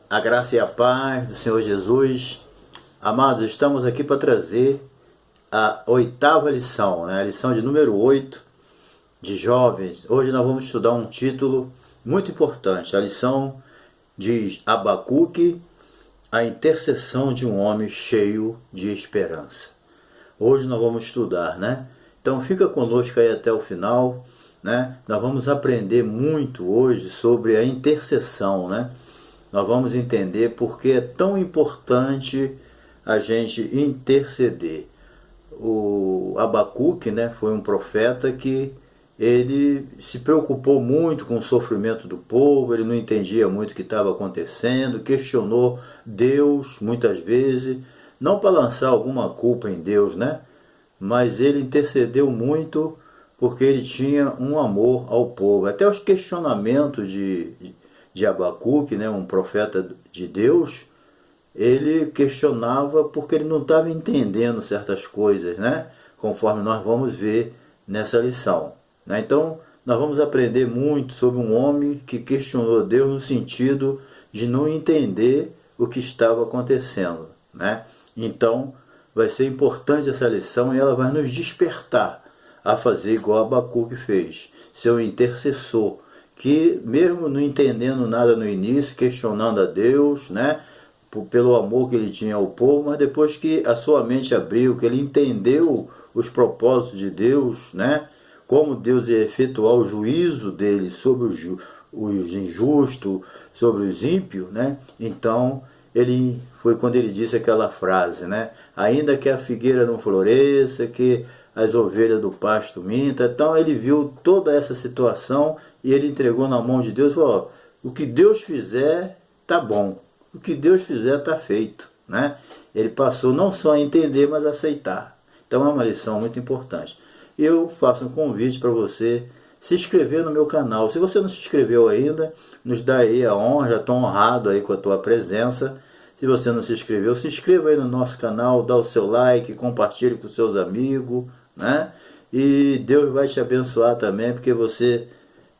A graça e a paz do Senhor Jesus. Amados, estamos aqui para trazer a oitava lição, né? A lição de número 8 de jovens. Hoje nós vamos estudar um título muito importante. A lição diz Abacuque, a intercessão de um homem cheio de esperança. Hoje nós vamos estudar, né? Então fica conosco aí até o final, né? Nós vamos aprender muito hoje sobre a intercessão, né? Nós vamos entender por que é tão importante a gente interceder. O Abacuque, né, foi um profeta que ele se preocupou muito com o sofrimento do povo, ele não entendia muito o que estava acontecendo, questionou Deus muitas vezes, não para lançar alguma culpa em Deus, né? Mas ele intercedeu muito porque ele tinha um amor ao povo. Até os questionamentos de Abacuque, né, um profeta de Deus, ele questionava porque ele não estava entendendo certas coisas, né, conforme nós vamos ver nessa lição, né? Então, nós vamos aprender muito sobre um homem que questionou Deus no sentido de não entender o que estava acontecendo, né? Então, vai ser importante essa lição e ela vai nos despertar a fazer igual Abacuque fez, ser um intercessor, que mesmo não entendendo nada no início, questionando a Deus, né, pelo amor que ele tinha ao povo, mas depois que a sua mente abriu, que ele entendeu os propósitos de Deus, né, como Deus ia efetuar o juízo dele sobre os injustos, sobre os ímpios, né, então ele foi quando ele disse aquela frase, né, ainda que a figueira não floresça, que as ovelhas do pasto minta. Então ele viu toda essa situação e ele entregou na mão de Deus e falou, ó, o que Deus fizer tá bom, o que Deus fizer tá feito, né? Ele passou não só a entender, mas a aceitar. Então é uma lição muito importante. Eu faço um convite para você se inscrever no meu canal. Se você não se inscreveu ainda, nos dá aí a honra, já estou honrado aí com a tua presença. Se você não se inscreveu, se inscreva aí no nosso canal, dá o seu like, compartilhe com seus amigos, né? E Deus vai te abençoar também, porque você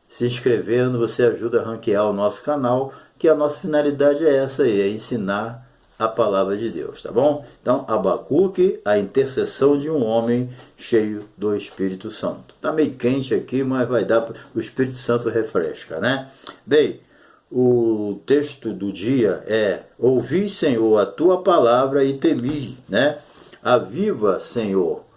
se inscrevendo, você ajuda a ranquear o nosso canal, que a nossa finalidade é essa aí, é ensinar a palavra de Deus, tá bom? Então, Abacuque, a intercessão de um homem cheio do Espírito Santo. Tá meio quente aqui, mas vai dar, o Espírito Santo refresca, né? Bem, o texto do dia é: ouvi, Senhor, a tua palavra e temi, né? Aviva, Senhor,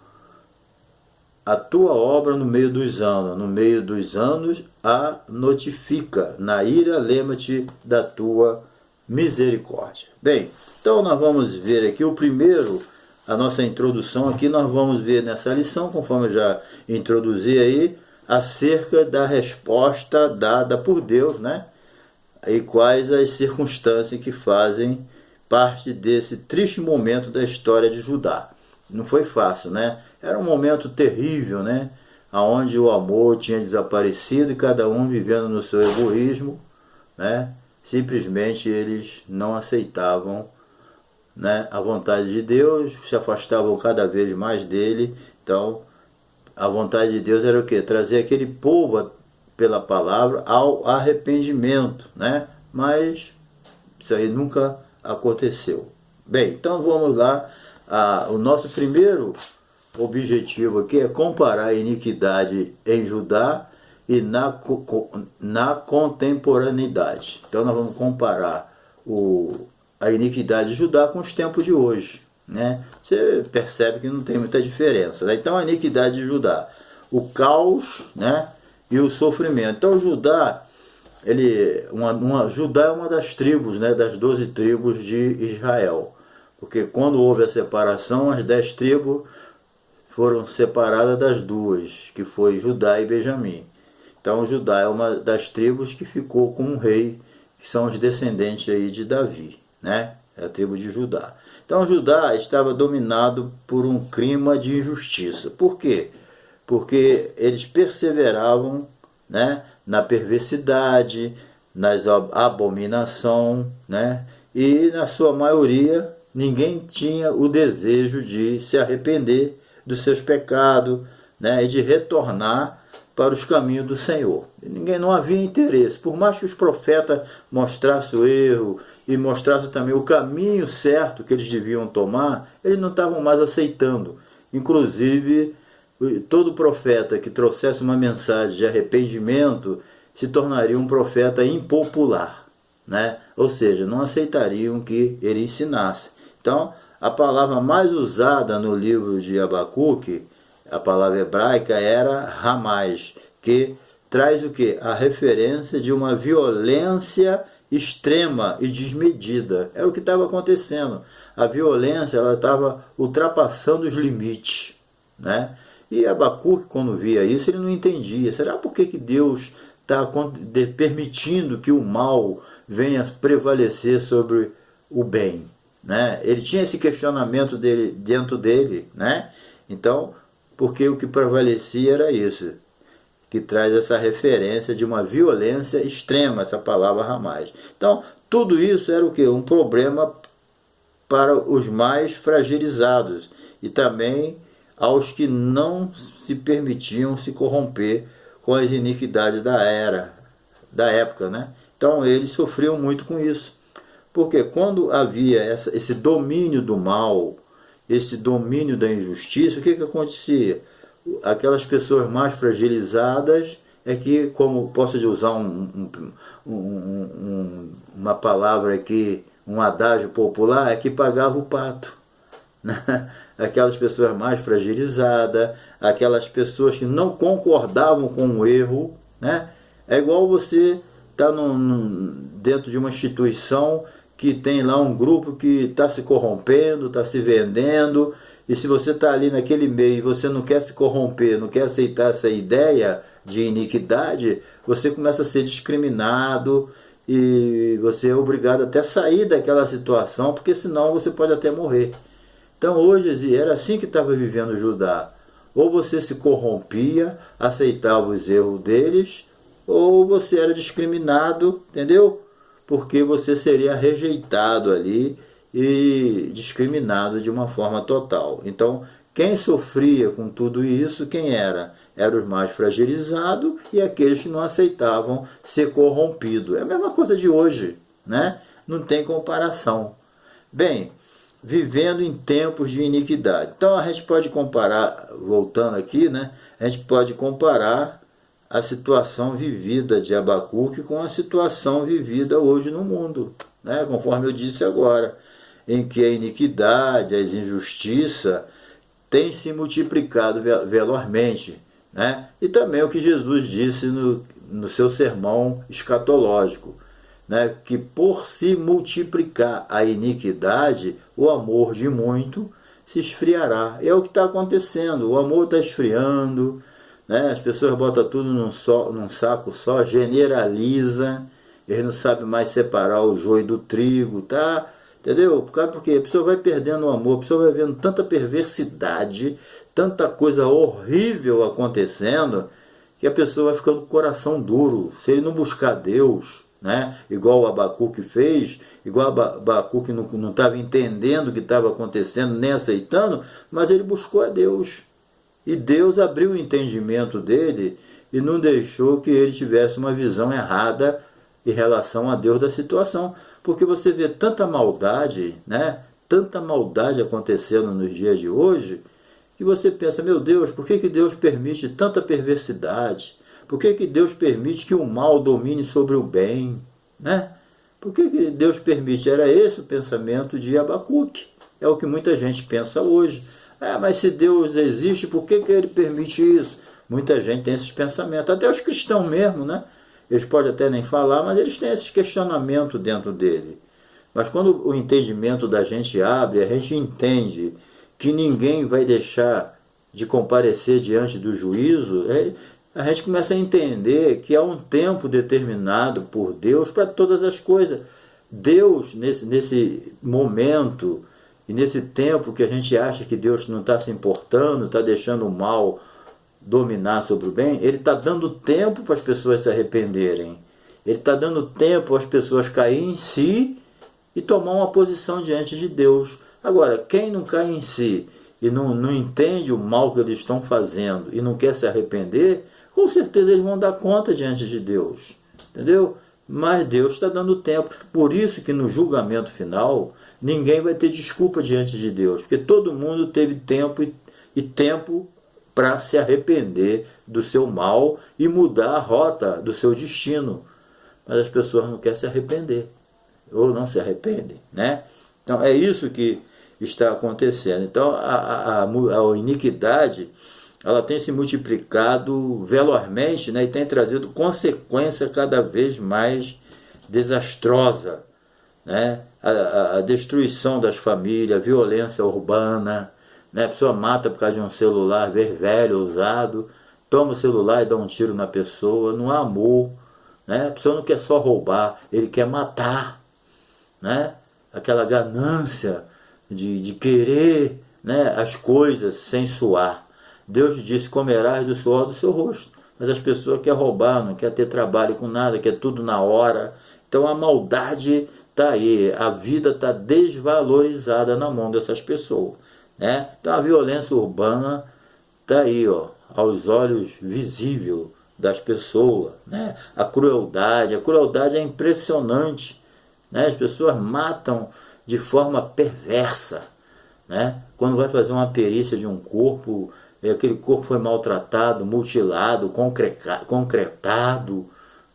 a tua obra no meio dos anos a notifica, na ira lembra-te da tua misericórdia. Bem, então nós vamos ver aqui o primeiro, a nossa introdução aqui, nós vamos ver nessa lição, conforme eu já introduzi aí, acerca da resposta dada por Deus, né? E quais as circunstâncias que fazem parte desse triste momento da história de Judá. Não foi fácil, né? Era um momento terrível, né? Onde o amor tinha desaparecido e cada um vivendo no seu egoísmo, né? Simplesmente eles não aceitavam, né, a vontade de Deus, se afastavam cada vez mais dele. Então, a vontade de Deus era o quê? Trazer aquele povo pela palavra ao arrependimento, né? Mas isso aí nunca aconteceu. Bem, então vamos lá. O nosso primeiro objetivo aqui é comparar a iniquidade em Judá e na contemporaneidade. Então nós vamos comparar a iniquidade de Judá com os tempos de hoje, né? Você percebe que não tem muita diferença, né? Então a iniquidade de Judá, o caos, né, e o sofrimento. Então Judá, Judá é uma das tribos, né, das 12 tribos de Israel. Porque quando houve a separação, as 10 tribos foram separadas das duas, que foi Judá e Benjamim. Então Judá é uma das tribos que ficou com um rei, que são os descendentes aí de Davi, né? É a tribo de Judá. Então Judá estava dominado por um clima de injustiça. Por quê? Porque eles perseveravam, né, na perversidade, nas abominação, né? E na sua maioria ninguém tinha o desejo de se arrepender dos seus pecados, né, e de retornar para os caminhos do Senhor. Não havia interesse. Por mais que os profetas mostrassem o erro e mostrassem também o caminho certo que eles deviam tomar, eles não estavam mais aceitando. Inclusive, todo profeta que trouxesse uma mensagem de arrependimento se tornaria um profeta impopular, né? Ou seja, não aceitariam que ele ensinasse. Então, a palavra mais usada no livro de Abacuque, a palavra hebraica, era ramais, que traz o quê? A referência de uma violência extrema e desmedida. Era o que estava acontecendo. A violência, ela estava ultrapassando os limites, né? E Abacuque, quando via isso, ele não entendia. Será por que Deus está permitindo que o mal venha prevalecer sobre o bem, né? Ele tinha esse questionamento dele, dentro dele, né? Então, porque o que prevalecia era isso, que traz essa referência de uma violência extrema, essa palavra ramais. Então, tudo isso era o quê? Um problema para os mais fragilizados e também aos que não se permitiam se corromper com as iniquidades da época, né? Então eles sofriam muito com isso, porque quando havia esse domínio do mal, esse domínio da injustiça, o que acontecia? Aquelas pessoas mais fragilizadas é que, como posso usar uma palavra aqui, um adágio popular, é que pagava o pato. Aquelas pessoas mais fragilizadas, aquelas pessoas que não concordavam com o erro, né? É igual você estar dentro de uma instituição que tem lá um grupo que está se corrompendo, está se vendendo, e se você está ali naquele meio e você não quer se corromper, não quer aceitar essa ideia de iniquidade, você começa a ser discriminado e você é obrigado até a sair daquela situação, porque senão você pode até morrer. Então hoje era assim que estava vivendo Judá. Ou você se corrompia, aceitava os erros deles, ou você era discriminado, entendeu? Porque você seria rejeitado ali e discriminado de uma forma total. Então, quem sofria com tudo isso, quem era? Eram os mais fragilizados e aqueles que não aceitavam ser corrompidos. É a mesma coisa de hoje, né? Não tem comparação. Bem, vivendo em tempos de iniquidade. Então a gente pode comparar, voltando aqui, né? A gente pode comparar a situação vivida de Abacuque com a situação vivida hoje no mundo, né? Conforme eu disse agora, em que a iniquidade, as injustiças têm se multiplicado velozmente, né? E também o que Jesus disse no seu sermão escatológico, né, que por se multiplicar a iniquidade, o amor de muito se esfriará. É o que está acontecendo, o amor está esfriando, né? As pessoas botam tudo num saco só, generaliza, eles não sabem mais separar o joio do trigo, tá? Entendeu? Porque a pessoa vai perdendo o amor, a pessoa vai vendo tanta perversidade, tanta coisa horrível acontecendo, que a pessoa vai ficando com o coração duro. Se ele não buscar Deus, né? Igual o Abacuque fez, igual o Abacuque não estava entendendo o que estava acontecendo, nem aceitando, mas ele buscou a Deus. E Deus abriu o entendimento dele e não deixou que ele tivesse uma visão errada em relação a Deus da situação. Porque você vê tanta maldade, né? Tanta maldade acontecendo nos dias de hoje, que você pensa, meu Deus, por que Deus permite tanta perversidade? Por que Deus permite que o mal domine sobre o bem, né? Por que Deus permite? Era esse o pensamento de Abacuque. É o que muita gente pensa hoje. Mas se Deus existe, por que ele permite isso? Muita gente tem esses pensamentos. Até os cristãos mesmo, né? Eles podem até nem falar, mas eles têm esses questionamentos dentro dele. Mas quando o entendimento da gente abre, a gente entende que ninguém vai deixar de comparecer diante do juízo, a gente começa a entender que há um tempo determinado por Deus para todas as coisas. Deus, nesse momento e nesse tempo que a gente acha que Deus não está se importando, está deixando o mal dominar sobre o bem, Ele está dando tempo para as pessoas se arrependerem. Ele está dando tempo para as pessoas caírem em si e tomar uma posição diante de Deus. Agora, quem não cai em si e não entende o mal que eles estão fazendo e não quer se arrepender, com certeza eles vão dar conta diante de Deus, entendeu? Mas Deus está dando tempo. Por isso que no julgamento final, ninguém vai ter desculpa diante de Deus, porque todo mundo teve tempo e tempo para se arrepender do seu mal e mudar a rota do seu destino. Mas as pessoas não querem se arrepender, ou não se arrependem, né? Então é isso que está acontecendo. Então a iniquidade, ela tem se multiplicado velozmente, né, e tem trazido consequência cada vez mais desastrosa, né? A destruição das famílias, a violência urbana, né? A pessoa mata por causa de um celular velho, usado, toma o celular e dá um tiro na pessoa, não há amor, né? A pessoa não quer só roubar, ele quer matar, né? Aquela ganância de querer, né, as coisas sem suar. Deus disse: comerás do suor do seu rosto. Mas as pessoas querem roubar, não querem ter trabalho com nada, quer tudo na hora. Então a maldade está aí, a vida está desvalorizada na mão dessas pessoas, né? Então a violência urbana está aí, ó, aos olhos visível das pessoas, né? A crueldade é impressionante, né? As pessoas matam de forma perversa, né? Quando vai fazer uma perícia de um corpo, aquele corpo foi maltratado, mutilado, concretado,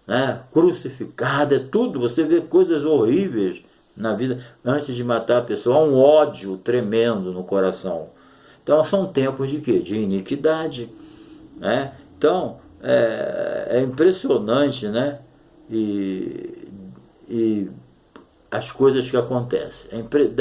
né? Crucificado, é tudo. Você vê coisas horríveis na vida antes de matar a pessoa. Há um ódio tremendo no coração. Então são tempos de quê? De iniquidade, né? Então é impressionante, né? E as coisas que acontecem,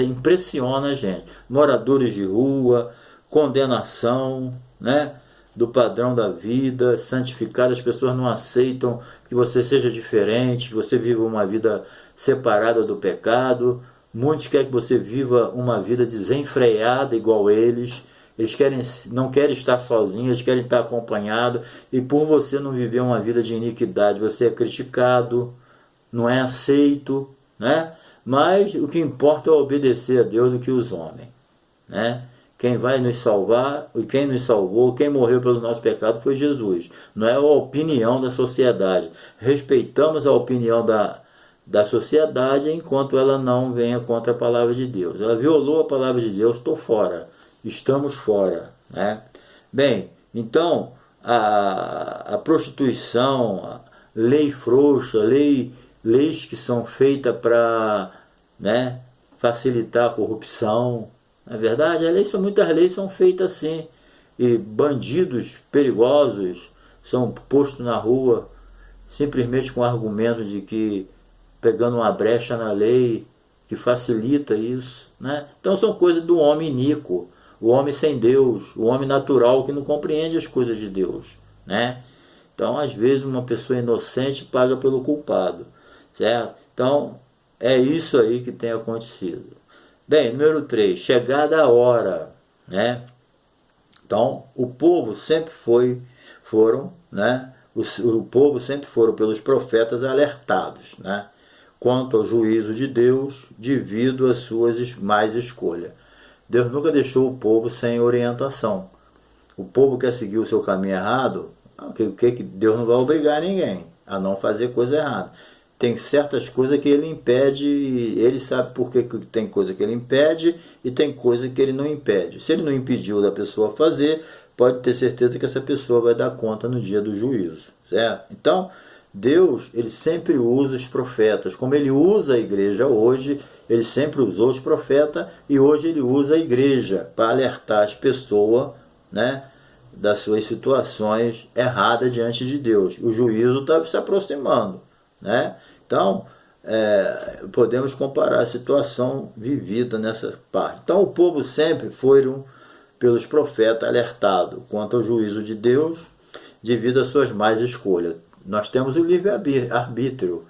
impressiona a gente. Moradores de rua, condenação, né, do padrão da vida santificada. As pessoas não aceitam que você seja diferente, que você viva uma vida separada do pecado. Muitos querem que você viva uma vida desenfreada igual eles. Eles não querem estar sozinhos, eles querem estar acompanhados. E por você não viver uma vida de iniquidade, você é criticado, não é aceito, né? Mas o que importa é obedecer a Deus do que os homens, né? Quem vai nos salvar, e quem nos salvou, quem morreu pelo nosso pecado foi Jesus. Não é a opinião da sociedade. Respeitamos a opinião da sociedade enquanto ela não venha contra a palavra de Deus. Ela violou a palavra de Deus, estou fora. Estamos fora, né? Bem, então a prostituição, a lei frouxa, leis que são feitas para, né, facilitar a corrupção. Na verdade, muitas leis são feitas assim, e bandidos perigosos são postos na rua simplesmente com o argumento de que pegando uma brecha na lei que facilita isso, né? Então são coisas do homem iníquo, o homem sem Deus, o homem natural que não compreende as coisas de Deus, né? Então às vezes uma pessoa inocente paga pelo culpado, certo? Então é isso aí que tem acontecido. Bem, número 3, chegada a hora, né? Então o povo sempre foram, né? O povo sempre foram pelos profetas alertados, né, quanto ao juízo de Deus devido às suas más escolhas. Deus nunca deixou o povo sem orientação. O povo quer seguir o seu caminho errado, que Deus não vai obrigar ninguém a não fazer coisa errada. Tem certas coisas que ele impede, ele sabe por que tem coisa que ele impede e tem coisa que ele não impede. Se ele não impediu da pessoa fazer, pode ter certeza que essa pessoa vai dar conta no dia do juízo, certo? Então, Deus, ele sempre usa os profetas, como ele usa a igreja hoje, ele sempre usou os profetas e hoje ele usa a igreja para alertar as pessoas, né, das suas situações erradas diante de Deus. O juízo está se aproximando, né? Então, podemos comparar a situação vivida nessa parte. Então, o povo sempre foram pelos profetas alertado quanto ao juízo de Deus devido às suas más escolhas. Nós temos o livre-arbítrio.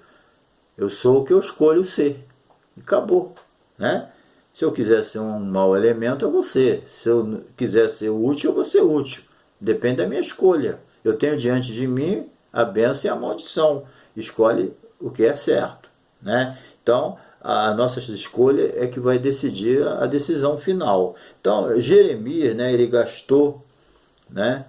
Eu sou o que eu escolho ser. E acabou, né? Se eu quiser ser um mau elemento, eu vou ser. Se eu quiser ser útil, eu vou ser útil. Depende da minha escolha. Eu tenho diante de mim a bênção e a maldição. Escolhe o que é certo, né? Então, a nossa escolha é que vai decidir a decisão final. Então, Jeremias, né, ele gastou, né,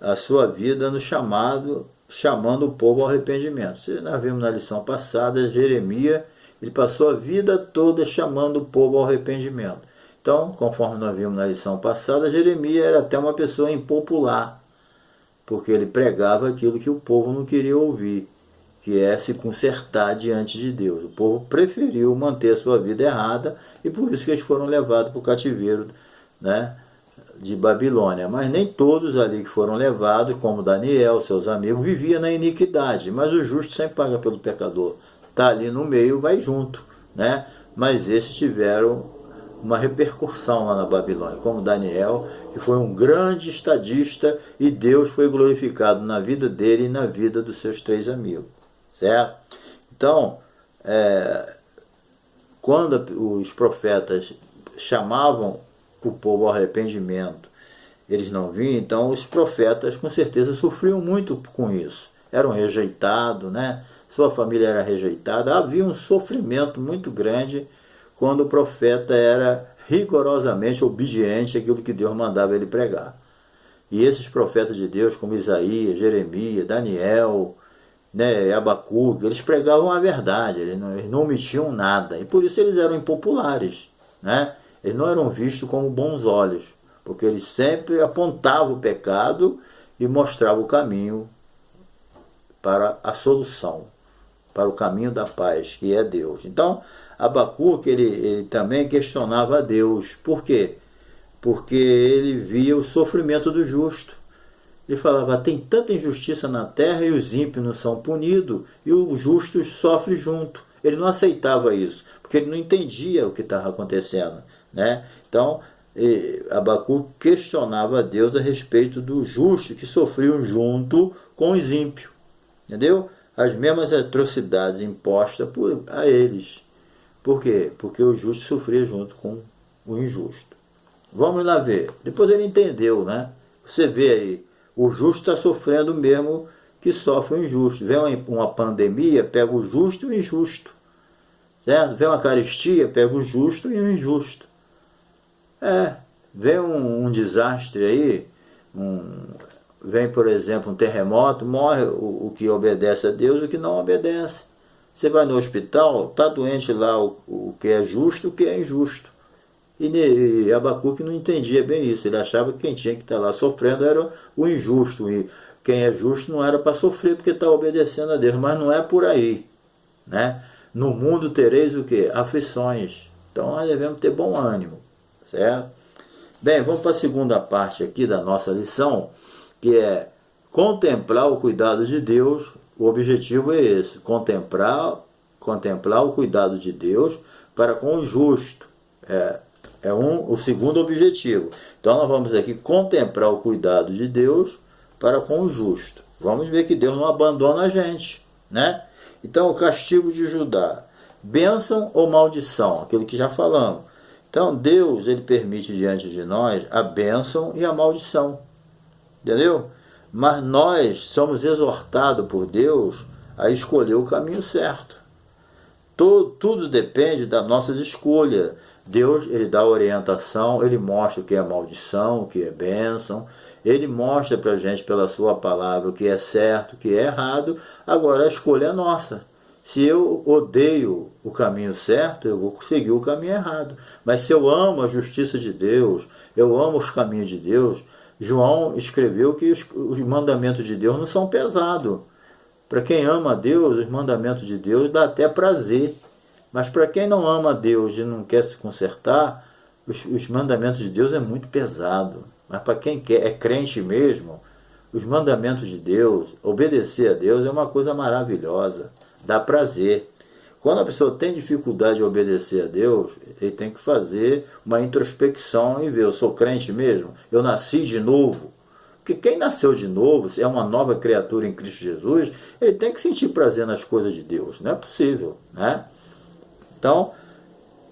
a sua vida no chamando o povo ao arrependimento. Se nós vimos na lição passada, Jeremias, ele passou a vida toda chamando o povo ao arrependimento. Então, conforme nós vimos na lição passada, Jeremias era até uma pessoa impopular, porque ele pregava aquilo que o povo não queria ouvir, que é se consertar diante de Deus. O povo preferiu manter a sua vida errada e por isso que eles foram levados para o cativeiro, né, de Babilônia. Mas nem todos ali que foram levados, como Daniel, seus amigos, viviam na iniquidade. Mas o justo sempre paga pelo pecador. Está ali no meio, vai junto, né? Mas esses tiveram uma repercussão lá na Babilônia, como Daniel, que foi um grande estadista e Deus foi glorificado na vida dele e na vida dos seus 3 amigos, certo? Então, quando os profetas chamavam o povo ao arrependimento, eles não vinham, então os profetas com certeza sofriam muito com isso, eram rejeitados, né? Sua família era rejeitada, havia um sofrimento muito grande quando o profeta era rigorosamente obediente àquilo que Deus mandava ele pregar. E esses profetas de Deus, como Isaías, Jeremias, Daniel, né, Abacuque, eles pregavam a verdade, eles não omitiam nada, e por isso eles eram impopulares, né? Eles não eram vistos com bons olhos, porque eles sempre apontavam o pecado e mostravam o caminho para a solução, para o caminho da paz, que é Deus. Então, Abacuque, ele também questionava a Deus. Por quê? Porque ele via o sofrimento do justo. Ele falava, tem tanta injustiça na terra e os ímpios não são punidos e os justos sofrem junto. Ele não aceitava isso, porque ele não entendia o que estava acontecendo, né? Então, Abacuque questionava a Deus a respeito do justo que sofriam junto com os ímpios, entendeu? As mesmas atrocidades impostas a eles. Por quê? Porque o justo sofria junto com o injusto. Vamos lá ver. Depois ele entendeu, né? Você vê aí, o justo está sofrendo mesmo que sofre o injusto. Vem uma pandemia, pega o justo e o injusto. Certo? Vem uma carestia, pega o justo e o injusto. Vem um desastre aí, vem, por exemplo, um terremoto, morre o que obedece a Deus e o que não obedece. Você vai no hospital, está doente lá o que é justo e o que é injusto. E Abacuque não entendia bem isso, ele achava que quem tinha que estar lá sofrendo era o injusto, e quem é justo não era para sofrer porque está obedecendo a Deus, mas não é por aí, né? No mundo tereis o quê? Aflições. Então nós devemos ter bom ânimo, certo? Bem, vamos para a segunda parte aqui da nossa lição, que é contemplar o cuidado de Deus. O objetivo é esse, contemplar o cuidado de Deus para com o justo. O segundo objetivo. Então nós vamos aqui contemplar o cuidado de Deus para com o justo. Vamos ver que Deus não abandona a gente, né? Então o castigo de Judá, bênção ou maldição, aquilo que já falamos. Então Deus, ele permite diante de nós a bênção e a maldição, entendeu? Mas nós somos exortados por Deus a escolher o caminho certo. Tudo depende das nossas escolhas. Deus, ele dá orientação, ele mostra o que é maldição, o que é bênção, ele mostra para a gente pela sua palavra o que é certo, o que é errado. Agora a escolha é nossa. Se eu odeio o caminho certo, eu vou seguir o caminho errado. Mas se eu amo a justiça de Deus, eu amo os caminhos de Deus, João escreveu que os mandamentos de Deus não são pesados. Para quem ama a Deus, os mandamentos de Deus dá até prazer. Mas para quem não ama a Deus e não quer se consertar, os mandamentos de Deus é muito pesado. Mas para quem é crente mesmo, os mandamentos de Deus, obedecer a Deus é uma coisa maravilhosa, dá prazer. Quando a pessoa tem dificuldade de obedecer a Deus, ele tem que fazer uma introspecção e ver, eu sou crente mesmo? Eu nasci de novo? Porque quem nasceu de novo, se é uma nova criatura em Cristo Jesus, ele tem que sentir prazer nas coisas de Deus. Não é possível, né? Então,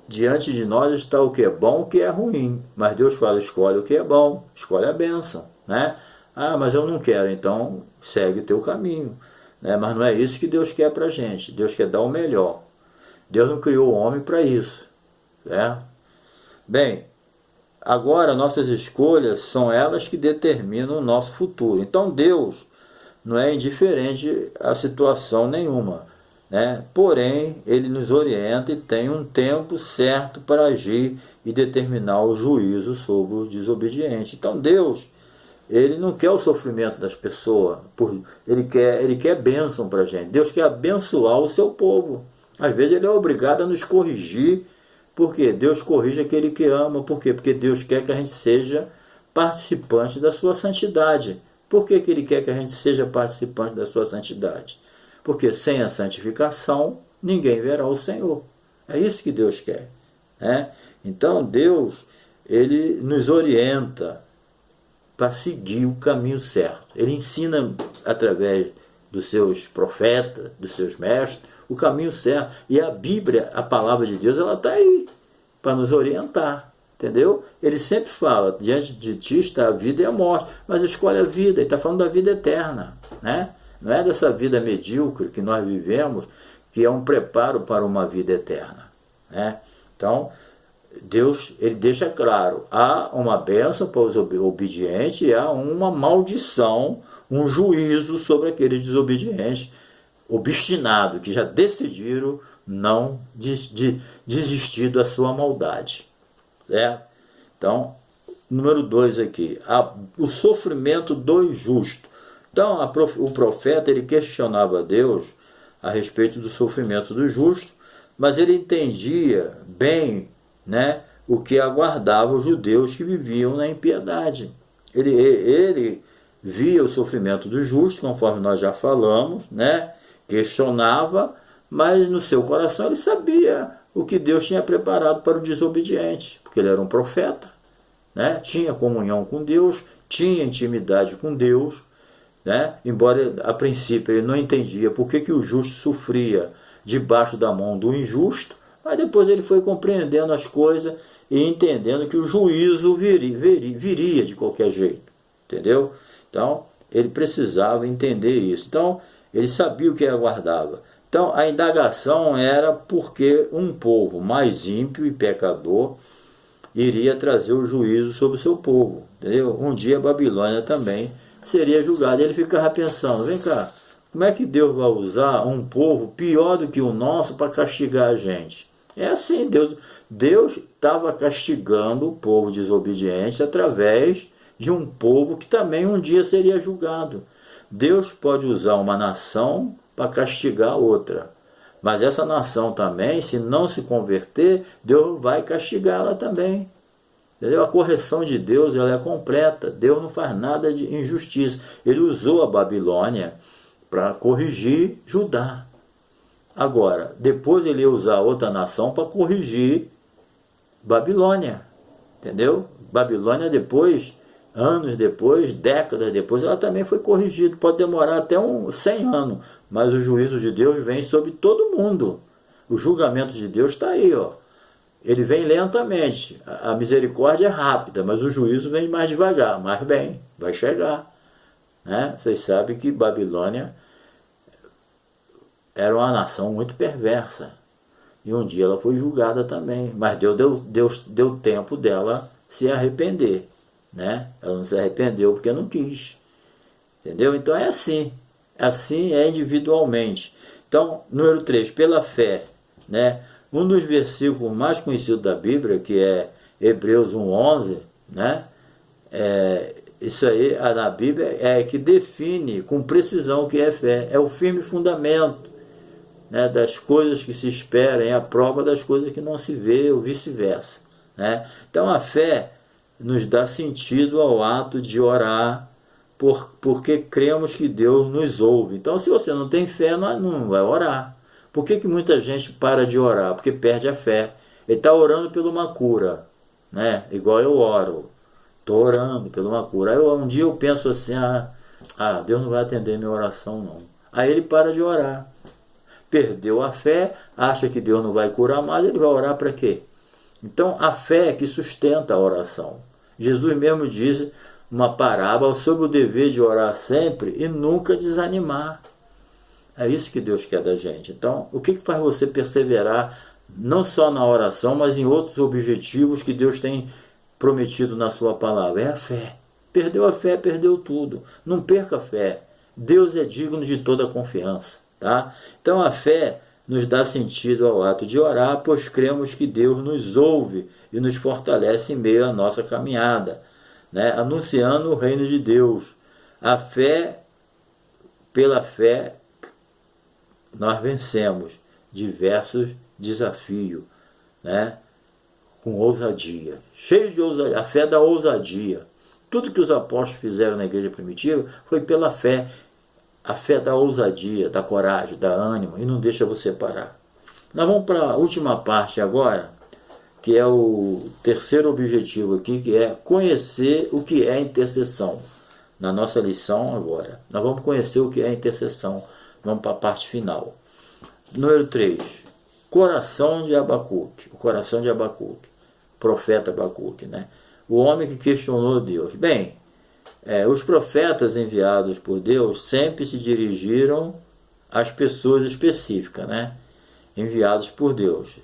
diante de nós está o que é bom e o que é ruim. Mas Deus fala, escolhe o que é bom, escolhe a bênção, né? Ah, mas eu não quero, então segue o teu caminho. Né? Mas não é isso que Deus quer para a gente. Deus quer dar o melhor. Deus não criou o homem para isso. Né? Bem, Agora, nossas escolhas são elas que determinam o nosso futuro. Então, Deus não é indiferente a situação nenhuma, né? Porém, Ele nos orienta e tem um tempo certo para agir e determinar o juízo sobre o desobediente. Então, Deus, Ele não quer o sofrimento das pessoas, Ele quer bênção para a gente. Deus quer abençoar o seu povo. Às vezes Ele é obrigado a nos corrigir. Por quê? Deus corrige aquele que ama. Por quê? Porque Deus quer que a gente seja participante da sua santidade. Por que Ele quer que a gente seja participante da sua santidade? Porque sem a santificação, ninguém verá o Senhor. É isso que Deus quer, né? Então Deus, Ele nos orienta para seguir o caminho certo. Ele ensina através dos seus profetas, dos seus mestres, o caminho certo. E a Bíblia, a palavra de Deus, ela está aí para nos orientar, entendeu? Ele sempre fala, diante de ti está a vida e a morte, mas escolhe a vida. Ele está falando da vida eterna, né? Não é dessa vida medíocre que nós vivemos, que é um preparo para uma vida eterna, né? Então, Deus, Ele deixa claro, há uma bênção para os obedientes e há uma maldição, um juízo sobre aqueles desobedientes, obstinados, que já decidiram não desistir da sua maldade, certo? Então, número 2 aqui, o sofrimento do justo. Então, o profeta, ele questionava a Deus a respeito do sofrimento do justo, mas ele entendia bem, né, o que aguardava os judeus que viviam na impiedade. Ele via o sofrimento do justo, conforme nós já falamos, né, questionava, mas no seu coração ele sabia o que Deus tinha preparado para o desobediente, porque ele era um profeta, né, tinha comunhão com Deus, tinha intimidade com Deus, né, embora a princípio ele não entendia por que o justo sofria debaixo da mão do injusto, mas depois ele foi compreendendo as coisas e entendendo que o juízo viria de qualquer jeito, entendeu? Então, ele precisava entender isso. Então, ele sabia o que aguardava. Então, a indagação era porque um povo mais ímpio e pecador iria trazer o juízo sobre o seu povo, entendeu? Um dia a Babilônia também seria julgada. Ele ficava pensando, vem cá, como é que Deus vai usar um povo pior do que o nosso para castigar a gente? É assim, Deus estava castigando o povo desobediente através de um povo que também um dia seria julgado. Deus pode usar uma nação para castigar outra, mas essa nação também, se não se converter, Deus vai castigá-la também. Entendeu? A correção de Deus, ela é completa. Deus não faz nada de injustiça. Ele usou a Babilônia para corrigir Judá. Agora, depois ele ia usar outra nação para corrigir Babilônia, entendeu? Babilônia depois, anos depois, décadas depois, ela também foi corrigida. Pode demorar até 100 anos, mas o juízo de Deus vem sobre todo mundo. O julgamento de Deus está aí, ó. Ele vem lentamente, a misericórdia é rápida, mas o juízo vem mais devagar, mas bem, vai chegar, né? Vocês sabem que Babilônia era uma nação muito perversa. E um dia ela foi julgada também. Mas Deus deu tempo dela se arrepender, né? Ela não se arrependeu porque não quis. Entendeu? Então é assim. Assim é individualmente. Então, número 3, pela fé, né? Um dos versículos mais conhecidos da Bíblia, que é Hebreus 1:11, né? Isso aí, na Bíblia, é que define com precisão o que é fé. É o firme fundamento, né, das coisas que se esperam, é a prova das coisas que não se vê, ou vice-versa, né? Então a fé nos dá sentido ao ato de orar, porque cremos que Deus nos ouve. Então, se você não tem fé, não vai orar. Por que muita gente para de orar? Porque perde a fé. Ele está orando por uma cura, né? Igual eu oro, estou orando por uma cura. Aí um dia eu penso assim, Deus não vai atender minha oração não. Aí ele para de orar. Perdeu a fé, acha que Deus não vai curar mais, ele vai orar para quê? Então a fé é que sustenta a oração. Jesus mesmo diz uma parábola sobre o dever de orar sempre e nunca desanimar. É isso que Deus quer da gente. Então, o que faz você perseverar não só na oração, mas em outros objetivos que Deus tem prometido na sua palavra? É a fé. Perdeu a fé, perdeu tudo. Não perca a fé. Deus é digno de toda confiança, tá? Então a fé nos dá sentido ao ato de orar, pois cremos que Deus nos ouve e nos fortalece em meio à nossa caminhada, né? Anunciando o reino de Deus. A fé, pela fé, nós vencemos diversos desafios, né? Com ousadia, cheio de ousadia, a fé da ousadia. Tudo que os apóstolos fizeram na igreja primitiva foi pela fé. A fé da ousadia, da coragem, da ânimo, e não deixa você parar. Nós vamos para a última parte agora, que é o terceiro objetivo aqui, que é conhecer o que é intercessão. Na nossa lição agora, nós vamos conhecer o que é intercessão. Vamos para a parte final. Número 3, coração de Abacuque. O coração de Abacuque, profeta Abacuque, né? O homem que questionou Deus. Bem, os profetas enviados por Deus sempre se dirigiram às pessoas específicas, né? Enviados por Deus.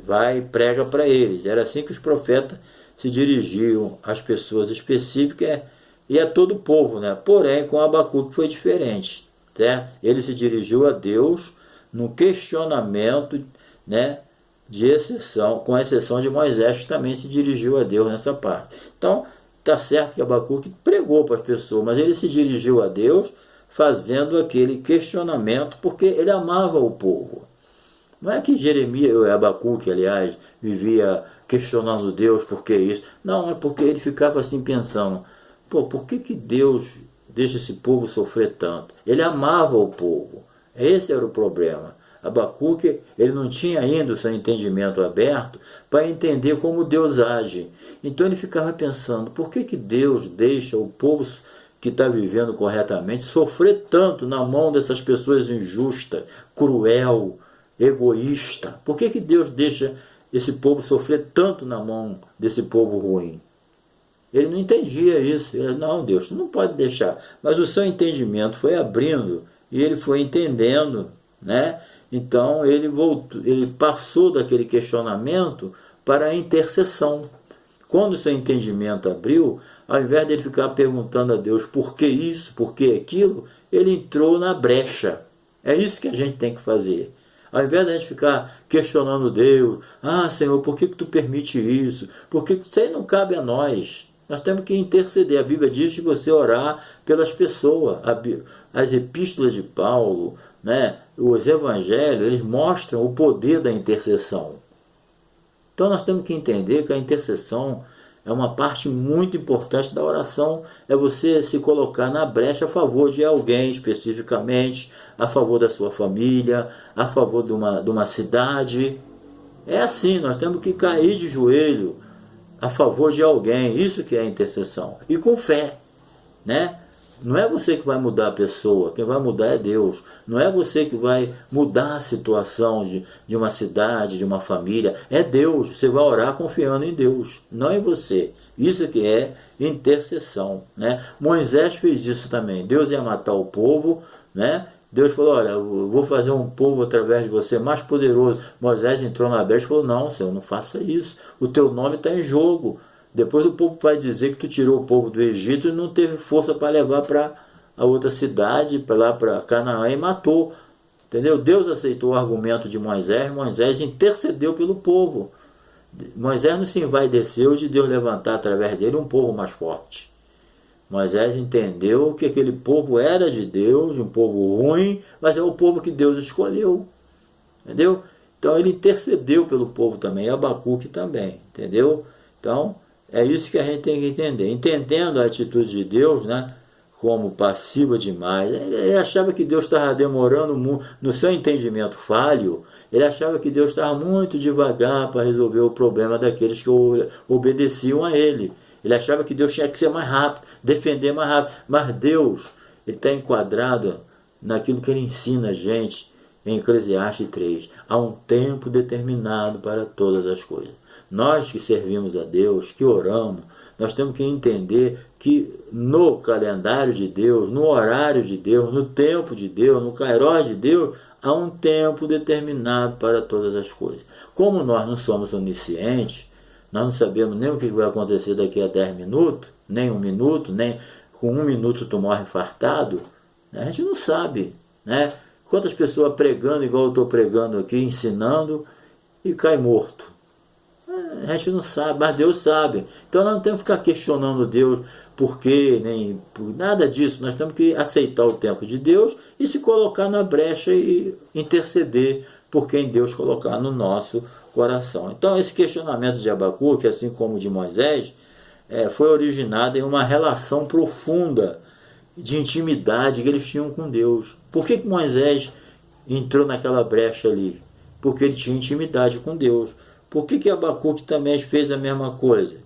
Vai e prega para eles. Era assim que os profetas se dirigiam às pessoas específicas e a todo o povo, né? Porém, com Abacuque foi diferente, certo? Ele se dirigiu a Deus no questionamento, né, de exceção, com exceção de Moisés, que também se dirigiu a Deus nessa parte. Então, está certo que Abacuque pregou para as pessoas, mas ele se dirigiu a Deus fazendo aquele questionamento, porque ele amava o povo. Não é que Jeremias, Abacuque, aliás, vivia questionando Deus por que isso. Não, é porque ele ficava assim pensando, por que Deus deixa esse povo sofrer tanto? Ele amava o povo. Esse era o problema. Abacuque, ele não tinha ainda o seu entendimento aberto para entender como Deus age. Então ele ficava pensando, por que Deus deixa o povo que está vivendo corretamente sofrer tanto na mão dessas pessoas injustas, cruel, egoísta? Por que Deus deixa esse povo sofrer tanto na mão desse povo ruim? Ele não entendia isso. Ele, não, Deus, tu não pode deixar. Mas o seu entendimento foi abrindo e ele foi entendendo, né? Então ele voltou, ele passou daquele questionamento para a intercessão. Quando o seu entendimento abriu, ao invés de ele ficar perguntando a Deus por que isso, por que aquilo, ele entrou na brecha. É isso que a gente tem que fazer. Ao invés de a gente ficar questionando Deus, Senhor, por que tu permite isso? Porque isso aí não cabe a nós. Nós temos que interceder. A Bíblia diz de você orar pelas pessoas. As epístolas de Paulo, né, os evangelhos, eles mostram o poder da intercessão. Então nós temos que entender que a intercessão é uma parte muito importante da oração. É você se colocar na brecha a favor de alguém especificamente, a favor da sua família, a favor de uma cidade. É assim, nós temos que cair de joelho a favor de alguém. Isso que é a intercessão. E com fé, né? Não é você que vai mudar a pessoa, quem vai mudar é Deus. Não é você que vai mudar a situação de uma cidade, de uma família. É Deus. Você vai orar confiando em Deus, não em você. Isso que é intercessão, né? Moisés fez isso também. Deus ia matar o povo, né? Deus falou, olha, eu vou fazer um povo através de você mais poderoso. Moisés entrou na brecha e falou, não, Senhor, não faça isso. O teu nome está em jogo. Depois o povo vai dizer que tu tirou o povo do Egito e não teve força para levar para a outra cidade, para lá para Canaã, e matou. Entendeu? Deus aceitou o argumento de Moisés, Moisés intercedeu pelo povo. Moisés não se envaideceu de Deus levantar através dele um povo mais forte. Moisés entendeu que aquele povo era de Deus, um povo ruim, mas é o povo que Deus escolheu. Entendeu? Então ele intercedeu pelo povo também, Abacuque também. Entendeu? Então é isso que a gente tem que entender. Entendendo a atitude de Deus, né, como passiva demais, ele achava que Deus estava demorando muito, no seu entendimento falho, ele achava que Deus estava muito devagar para resolver o problema daqueles que obedeciam a ele. Ele achava que Deus tinha que ser mais rápido, defender mais rápido. Mas Deus, ele está enquadrado naquilo que ele ensina a gente em Eclesiastes 3. Há um tempo determinado para todas as coisas. Nós que servimos a Deus, que oramos, nós temos que entender que no calendário de Deus, no horário de Deus, no tempo de Deus, no kairós de Deus, há um tempo determinado para todas as coisas. Como nós não somos oniscientes, nós não sabemos nem o que vai acontecer daqui a 10 minutos, nem 1 minuto, nem com 1 minuto tu morre infartado, né? A gente não sabe, né? Quantas pessoas pregando igual eu estou pregando aqui, ensinando, e cai morto. A gente não sabe, mas Deus sabe. Então nós não temos que ficar questionando Deus por quê, nem por nada disso. Nós temos que aceitar o tempo de Deus e se colocar na brecha e interceder por quem Deus colocar no nosso coração. Então esse questionamento de Abacuque, assim como o de Moisés, foi originado em uma relação profunda de intimidade que eles tinham com Deus. Por que Moisés entrou naquela brecha ali? Porque ele tinha intimidade com Deus. Por que Abacuque também fez a mesma coisa?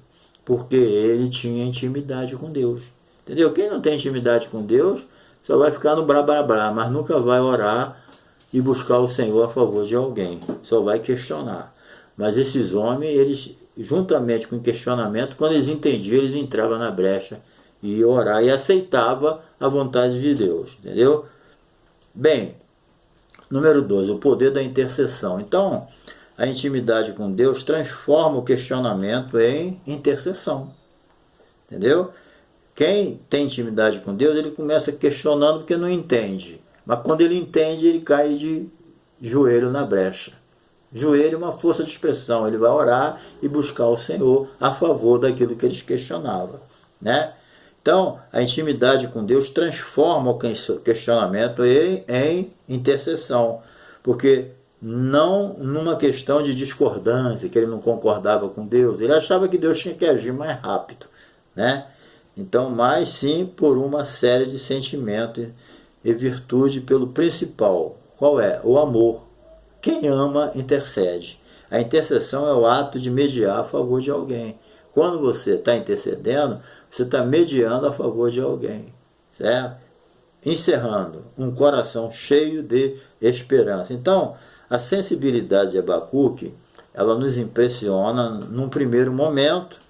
Porque ele tinha intimidade com Deus. Entendeu? Quem não tem intimidade com Deus só vai ficar no blá blá blá, mas nunca vai orar e buscar o Senhor a favor de alguém. Só vai questionar. Mas esses homens, eles, juntamente com o questionamento, quando eles entendiam, eles entravam na brecha e iam orar e aceitavam a vontade de Deus. Entendeu? Bem, número 2, o poder da intercessão. Então, a intimidade com Deus transforma o questionamento em intercessão. Entendeu? Quem tem intimidade com Deus, ele começa questionando porque não entende. Mas quando ele entende, ele cai de joelho na brecha. Joelho é uma força de expressão. Ele vai orar e buscar o Senhor a favor daquilo que eles questionavam, né? Então, a intimidade com Deus transforma o questionamento em intercessão. Porque não numa questão de discordância, que ele não concordava com Deus. Ele achava que Deus tinha que agir mais rápido, né? Então, mas sim por uma série de sentimentos e virtude pelo principal. Qual é? O amor. Quem ama, intercede. A intercessão é o ato de mediar a favor de alguém. Quando você está intercedendo, você está mediando a favor de alguém, certo? Encerrando, um coração cheio de esperança. Então, a sensibilidade de Abacuque, ela nos impressiona num primeiro momento.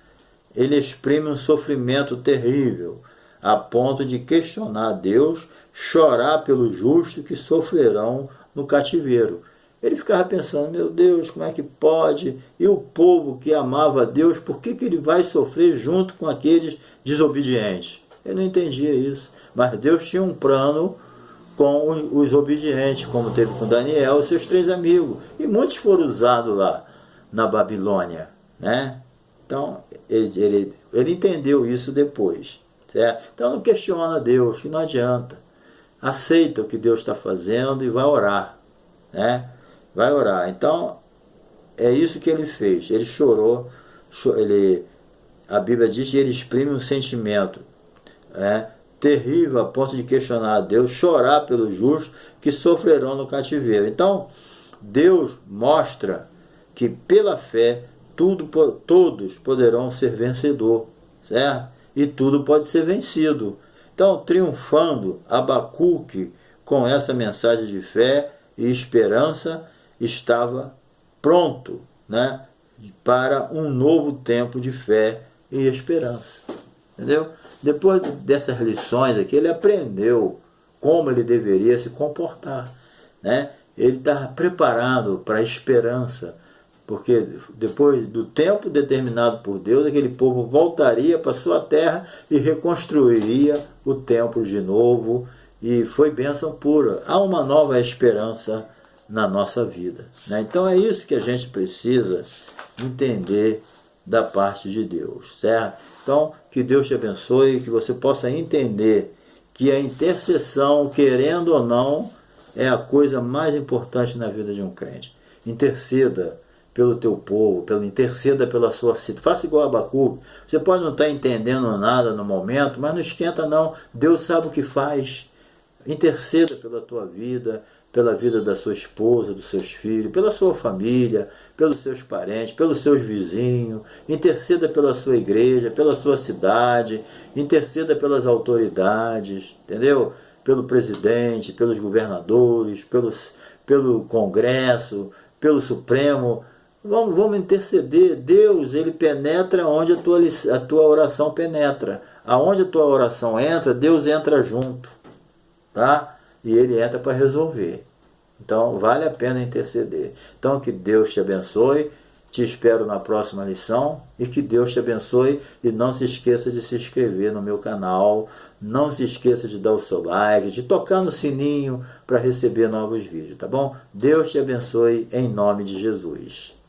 Ele exprime um sofrimento terrível, a ponto de questionar Deus, chorar pelos justos que sofrerão no cativeiro. Ele ficava pensando, meu Deus, como é que pode? E o povo que amava a Deus, por que ele vai sofrer junto com aqueles desobedientes? Ele não entendia isso. Mas Deus tinha um plano com os obedientes, como teve com Daniel e seus 3 amigos. E muitos foram usados lá na Babilônia, né? Então, ele entendeu isso depois, certo? Então, não questiona Deus, que não adianta. Aceita o que Deus está fazendo e vai orar, né? Vai orar. Então, é isso que ele fez. Ele chorou, a Bíblia diz que ele exprime um sentimento, terrível a ponto de questionar a Deus, chorar pelos justos que sofrerão no cativeiro. Então, Deus mostra que pela fé todos poderão ser vencedor, certo? E tudo pode ser vencido. Então, triunfando, Abacuque, com essa mensagem de fé e esperança, estava pronto, né, para um novo tempo de fé e esperança. Entendeu? Depois dessas lições aqui, ele aprendeu como ele deveria se comportar, né? Ele estava preparado para a esperança, porque depois do tempo determinado por Deus, aquele povo voltaria para sua terra e reconstruiria o templo de novo, e foi bênção pura. Há uma nova esperança na nossa vida, né? Então é isso que a gente precisa entender da parte de Deus, certo? Então, que Deus te abençoe, que você possa entender que a intercessão, querendo ou não, é a coisa mais importante na vida de um crente. Interceda pelo teu povo, interceda pela sua situação. Faça igual a Abacuque. Você pode não estar entendendo nada no momento, mas não esquenta não. Deus sabe o que faz. Interceda pela tua vida, pela vida da sua esposa, dos seus filhos, pela sua família, pelos seus parentes, pelos seus vizinhos. Interceda pela sua igreja, pela sua cidade. Interceda pelas autoridades, entendeu? Pelo presidente, pelos governadores, pelo Congresso, pelo Supremo. Vamos interceder. Deus, ele penetra onde a tua oração penetra. Aonde a tua oração entra, Deus entra junto, tá? E ele entra para resolver. Então, vale a pena interceder. Então, que Deus te abençoe Te espero na próxima lição e que Deus te abençoe. E não se esqueça de se inscrever no meu canal. Não se esqueça de dar o seu like, de tocar no sininho para receber novos vídeos, tá bom? Deus te abençoe em nome de Jesus.